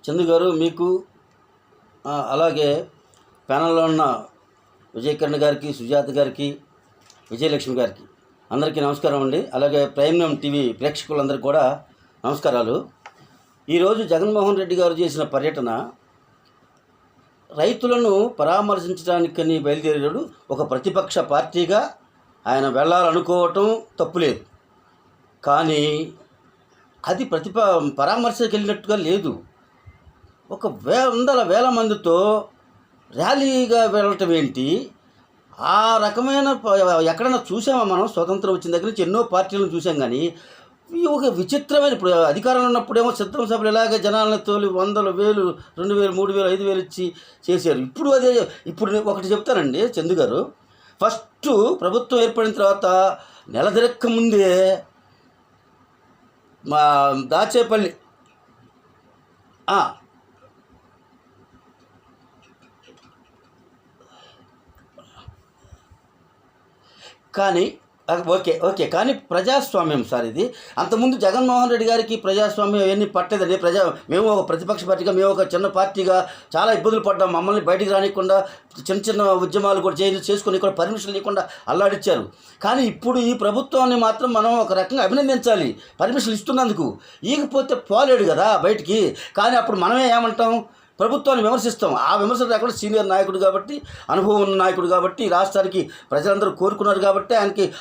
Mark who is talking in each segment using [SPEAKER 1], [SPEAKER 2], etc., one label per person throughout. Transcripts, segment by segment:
[SPEAKER 1] చందు గారు మీకు అలాగే ప్యానల్లో ఉన్న విజయకిరణ్ గారికి, సుజాత గారికి, విజయలక్ష్మి గారికి అందరికీ నమస్కారం అండి. అలాగే ప్రైమ్ టీవీ ప్రేక్షకులందరికీ కూడా నమస్కారాలు. ఈరోజు జగన్మోహన్ రెడ్డి గారు చేసిన పర్యటన రైతులను పరామర్శించడానికని బయలుదేరాడు. ఒక ప్రతిపక్ష పార్టీగా ఆయన వెళ్ళాలనుకోవటం తప్పులేదు, కానీ అది పరామర్శకు వెళ్ళినట్టుగా లేదు. ఒక వందల వేల మందితో ర్యాలీగా వెళ్ళటం ఏంటి? ఆ రకమైన ఎక్కడైనా చూసామా మనం? స్వతంత్రం వచ్చిన దగ్గర నుంచి ఎన్నో పార్టీలను చూసాం, కానీ ఒక విచిత్రమైన, ఇప్పుడు అధికారంలో ఉన్నప్పుడేమో సిద్ధం సభలు ఇలాగే జనాలను తోలి 100,000, 2,000, 3,000, 5,000 ఇచ్చి చేశారు. ఇప్పుడు ఒకటి చెప్తానండి చందు గారు. ఫస్ట్ ప్రభుత్వం ఏర్పడిన తర్వాత నెల తిరక్క ముందే మా దాచేపల్లి కానీ ఓకే కానీ ప్రజాస్వామ్యం సార్ ఇది. అంతకుముందు జగన్మోహన్ రెడ్డి గారికి ప్రజాస్వామ్యం అవన్నీ పట్టేదండి. మేము ఒక ప్రతిపక్ష పార్టీగా, మేము ఒక చిన్న పార్టీగా చాలా ఇబ్బందులు పడ్డాం. మమ్మల్ని బయటికి రానికుండా చిన్న చిన్న ఉద్యమాలు కూడా చేసుకుని కూడా పర్మిషన్ లేకుండా అల్లాడిచ్చారు. కానీ ఇప్పుడు ఈ ప్రభుత్వాన్ని మాత్రం మనం ఒక రకంగా అభినందించాలి, పర్మిషన్ ఇస్తున్నందుకు. ఈకపోతే పోలేడు కదా బయటికి. కానీ అప్పుడు మనమే ఏమంటాం? ప్రభుత్వాన్ని విమర్శిస్తాం. ఆ విమర్శలు అక్కడ సీనియర్ నాయకుడు కాబట్టి, అనుభవం ఉన్న నాయకుడు కాబట్టి, రాష్ట్రానికి ప్రజలందరూ కోరుకున్నారు కాబట్టి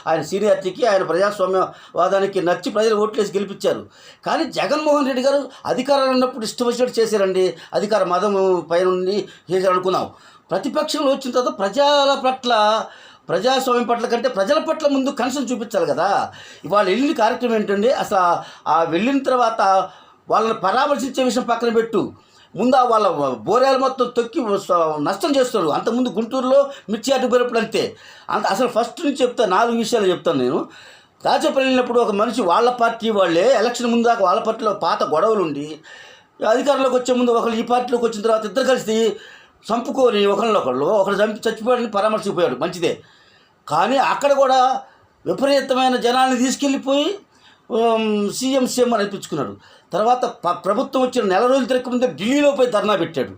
[SPEAKER 1] ఆయన సీనియారిటీకి, ఆయన ప్రజాస్వామ్యవాదానికి నచ్చి ప్రజలు ఓట్లేసి గెలిపించారు. కానీ జగన్మోహన్ రెడ్డి గారు అధికారంలో ఉన్నప్పుడు ఇష్టం వచ్చినట్టు చేశారండి. అధికార మదం పైన చేశారనుకున్నాం. ప్రతిపక్షంలో వచ్చిన తర్వాత ప్రజల పట్ల, ప్రజాస్వామ్యం పట్ల కంటే ప్రజల పట్ల ముందు కన్సర్న్ చూపించాలి కదా. ఇవాళ వెళ్ళిన కార్యక్రమం ఏంటండి? అసలు ఆ వెళ్ళిన తర్వాత వాళ్ళని పరామర్శించే విషయం పక్కన పెట్టు, ముందు వాళ్ళ బోరేలు మొత్తం తొక్కి నష్టం చేస్తాడు. అంతకుముందు గుంటూరులో మిర్చి అడ్డుపోయినప్పుడు అంతే. అసలు ఫస్ట్ నుంచి చెప్తాను, 4 విషయాలు చెప్తాను నేను. దాచేపల్లి వెళ్ళినప్పుడు ఒక మనిషి వాళ్ళ పార్టీ వాళ్ళే ఎలక్షన్ ముందు దాకా వాళ్ళ పార్టీలో పాత గొడవలు ఉండి, అధికారంలోకి వచ్చే ముందు ఒకళ్ళు ఈ పార్టీలోకి వచ్చిన తర్వాత ఇద్దరు కలిసి చంపుకొని ఒకరు చచ్చిపోయాడని పరామర్శిపోయాడు, మంచిదే. కానీ అక్కడ కూడా విపరీతమైన జనాల్ని తీసుకెళ్ళిపోయి సీఎం అని అనిపించుకున్నాడు. తర్వాత ప్రభుత్వం వచ్చిన నెల రోజులు తిరగక ముందే ఢిల్లీలో పోయి ధర్నా పెట్టాడు.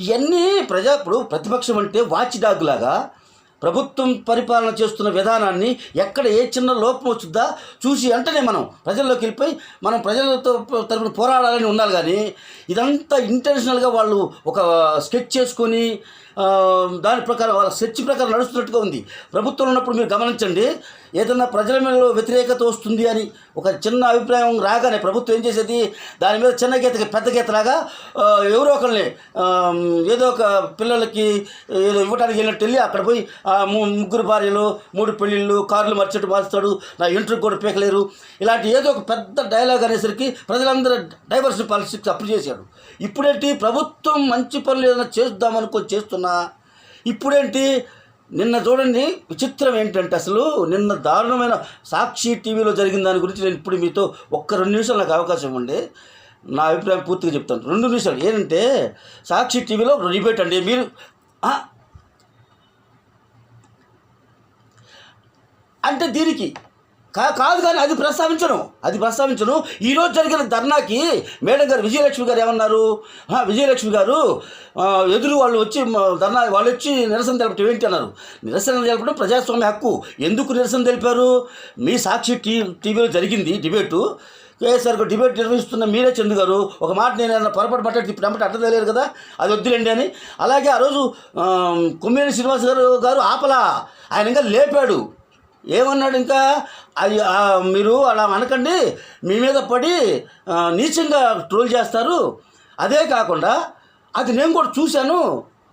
[SPEAKER 1] ఇవన్నీ ఇప్పుడు ప్రతిపక్షం అంటే వాచ్ డాగ్ లాగా ప్రభుత్వం పరిపాలన చేస్తున్న విధానాన్ని ఎక్కడ ఏ చిన్న లోపం వచ్చుద్దా చూసి వెంటనే మనం ప్రజల్లోకి వెళ్ళిపోయి మనం ప్రజలతో తరపున పోరాడాలని ఉండాలి. కానీ ఇదంతా ఇంటెన్షనల్గా వాళ్ళు ఒక స్కెచ్ చేసుకొని దాని ప్రకారం వాళ్ళ స్కెచ్ ప్రకారం నడుస్తున్నట్టుగా ఉంది. ప్రభుత్వం ఉన్నప్పుడు మీరు గమనించండి, ఏదన్నా ప్రజల మీద వ్యతిరేకత వస్తుంది అని ఒక చిన్న అభిప్రాయం రాగానే ప్రభుత్వం ఏం చేసేది? దాని మీద చిన్న గీత పెద్ద గీతలాగా ఎవరో ఒకరిని ఏదో ఒక పిల్లలకి ఏదో ఇవ్వడానికి వెళ్ళినట్టు వెళ్ళి అక్కడ పోయి 3 భార్యలు, 3 పెళ్ళిళ్ళు, కార్లు మర్చెట్టు మార్చుతాడు, నా ఇంటర్వ్యూ కూడా పీకలేరు, ఇలాంటి ఏదో ఒక పెద్ద డైలాగ్ అనేసరికి ప్రజలందరూ డైవర్సిటీ పాలసీకి అప్లై చేశాడు. ఇప్పుడేంటి? ప్రభుత్వం మంచి పనులు ఏదైనా చేద్దామనుకొని చేస్తున్నా ఇప్పుడేంటి? నిన్న చూడండి, విచిత్రం ఏంటంటే అసలు నిన్న దారుణమైన సాక్షి టీవీలో జరిగిన దాని గురించి నేను ఇప్పుడు మీతో 1-2 నిమిషాలు నాకు అవకాశం ఇవ్వండి, నా అభిప్రాయం పూర్తిగా చెప్తాను. 2 నిమిషాలు. ఏంటంటే సాక్షి టీవీలో డిబేట్ అండి. మీరు అంటే దీనికి కాదు, కానీ అది ప్రస్తావించను. ఈరోజు జరిగిన ధర్నాకి మేడం గారు, విజయలక్ష్మి గారు ఏమన్నారు? విజయలక్ష్మి గారు ఎదురు వాళ్ళు వచ్చి వాళ్ళు వచ్చి నిరసన తెలపటం ఏంటి అన్నారు. నిరసన తెలపడం ప్రజాస్వామ్య హక్కు. ఎందుకు నిరసన తెలిపారు? మీ సాక్షి టీవీలో జరిగింది డిబేటు. కేసీఆర్ డిబేట్ నిర్వహిస్తున్న మీరే చందు గారు ఒక మాట నేను పొరపాటు పట్టాడు ఇప్పుడు అమ్మట అట్ట తెలియదు కదా, అది వద్దులేండి అని. అలాగే ఆ రోజు కొమ్మినేని శ్రీనివాస్ గారు ఆపలా, ఆయన ఇంకా లేపాడు. ఏమన్నాడు? ఇంకా అది మీరు అలా అనకండి, మీ మీద పడి నీచంగా ట్రోల్ చేస్తారు. అదే కాకుండా అది నేను కూడా చూశాను,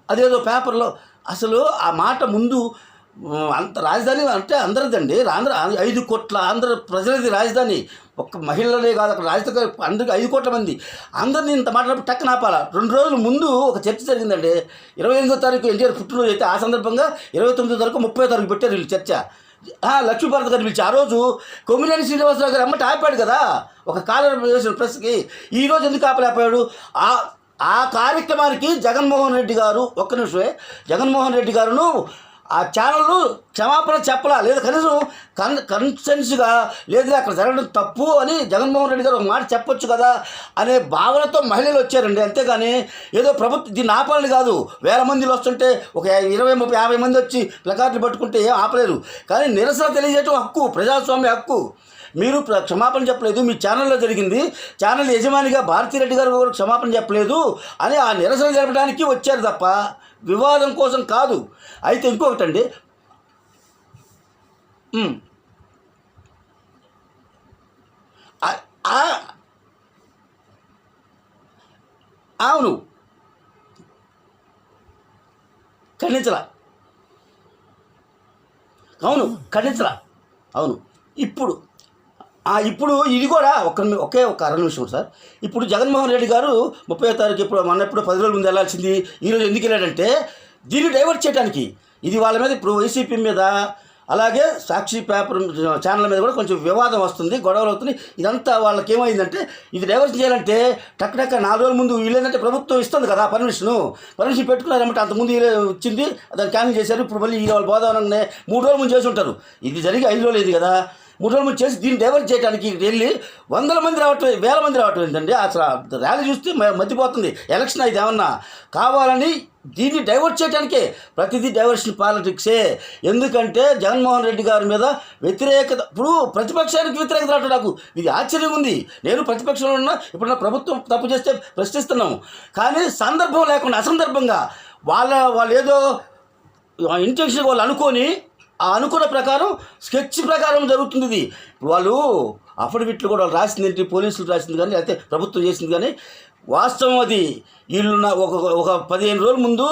[SPEAKER 1] అదేదో పేపర్లో. అసలు ఆ మాట ముందు అంత రాజధాని అంటే అందరిదండి, 5 కోట్ల ఆంధ్ర ప్రజలది రాజధాని. ఒక్క మహిళలే కాదు, అక్కడ రాజధాని అందరికి 5 కోట్ల మంది అందరినీ ఇంత మాట్లాడినప్పుడు టక్కన ఆపాల. 2 రోజుల ముందు ఒక చర్చ జరిగిందండి. 28వ తారీఖు ఎన్టీఆర్ పుట్టినరోజు అయితే ఆ సందర్భంగా 29వ తారీఖు 30వ తారీఖు పెట్టారు వీళ్ళు చర్చ. లక్ష్మీభారత్ గారిని పిలిచి ఆ రోజు కొమ్మినేని శ్రీనివాసరావు గారు అమ్మట ఆపాడు కదా ఒక కాలర్ వేసిన ప్రెస్కి. ఈరోజు ఎందుకు ఆపలేకపోయాడు? ఆ కార్యక్రమానికి జగన్మోహన్ రెడ్డి గారు, ఒక్క నిమిషమే, జగన్మోహన్ రెడ్డి గారును ఆ ఛానళ్ళు క్షమాపణ చెప్పలా, లేదా కనీసం కన్సెన్స్గా లేదు అక్కడ జరగడం తప్పు అని జగన్మోహన్ రెడ్డి గారు ఒక మాట చెప్పొచ్చు కదా అనే భావనతో మహిళలు వచ్చారండి. అంతేగాని ఏదో ప్రభుత్వం దీన్ని ఆపాలని కాదు. వేల మందిలో వస్తుంటే ఒక 20, 30, 50 మంది వచ్చి ప్లకార్డులు పట్టుకుంటే ఏం ఆపలేరు. కానీ నిరసన తెలియజేయడం హక్కు, ప్రజాస్వామ్య హక్కు. మీరు క్షమాపణ చెప్పలేదు, మీ ఛానల్లో జరిగింది, ఛానల్ యజమానిగా భారతిరెడ్డి గారు కూడా క్షమాపణ చెప్పలేదు అని ఆ నిరసన జరపడానికి వచ్చారు తప్ప వివాదం కోసం కాదు. అయితే ఇంకొకటండి, అవును ఖండించలా, అవును ఖండించలా, అవును. ఇప్పుడు ఇది కూడా ఒకే ఒక అర నిమిషం సార్. ఇప్పుడు జగన్మోహన్ రెడ్డి గారు 30వ తారీఖు ఎప్పుడు 10 రోజుల ముందు వెళ్ళాల్సింది, ఈరోజు ఎందుకు వెళ్ళాడంటే దీన్ని డైవర్ట్ చేయడానికి. ఇది వాళ్ళ మీద ఇప్పుడు వైసీపీ మీద అలాగే సాక్షి పేపర్ ఛానల్ మీద కూడా కొంచెం వివాదం వస్తుంది, గొడవలు అవుతుంది. ఇదంతా వాళ్ళకి ఏమైందంటే ఇది డైవర్ట్ చేయాలంటే టక్ 4 రోజుల ముందు వీళ్ళేంటంటే ప్రభుత్వం ఇస్తుంది కదా పర్మిషన్ పెట్టుకున్నారంటే అంతకుముందు వచ్చింది, దాన్ని క్యాన్సిల్ చేశారు. ఇప్పుడు మళ్ళీ ఈ వాళ్ళు బోధవనంగానే 3 రోజుల ముందు చేసి ఉంటారు. ఇది జరిగి 5 రోజులు అయింది కదా. 3 రోజుల ముందు చేసి దీన్ని డైవర్ట్ చేయడానికి వెళ్ళి 100 మంది రావటం, 1000 మంది రావటం ఏంటండి. అసలు ర్యాలీ చూస్తే మర్చిపోతుంది. ఎలక్షన్ అయితే ఏమన్నా కావాలని దీన్ని డైవర్ట్ చేయడానికే. ప్రతిదీ డైవర్షన్ పాలిటిక్సే. ఎందుకంటే జగన్మోహన్ రెడ్డి గారి మీద వ్యతిరేకత, ఇప్పుడు ప్రతిపక్షానికి వ్యతిరేకత రావటం నాకు ఇది ఆశ్చర్యంగా ఉంది. నేను ప్రతిపక్షంలో ఉన్నా, ఇప్పుడు నా ప్రభుత్వం తప్పు చేస్తే ప్రశ్నిస్తున్నాము. కానీ సందర్భం లేకుండా అసందర్భంగా వాళ్ళు ఏదో ఇంటెన్షన్ వాళ్ళు అనుకొని ఆ అనుకున్న ప్రకారం స్కెచ్ ప్రకారం జరుగుతుంది ఇది. వాళ్ళు అఫిడవిట్లు కూడా వాళ్ళు రాసింది ఏంటి, పోలీసులు రాసింది కానీ అయితే ప్రభుత్వం చేసింది కానీ వాస్తవం అది. వీళ్ళు ఒక 15 రోజుల ముందు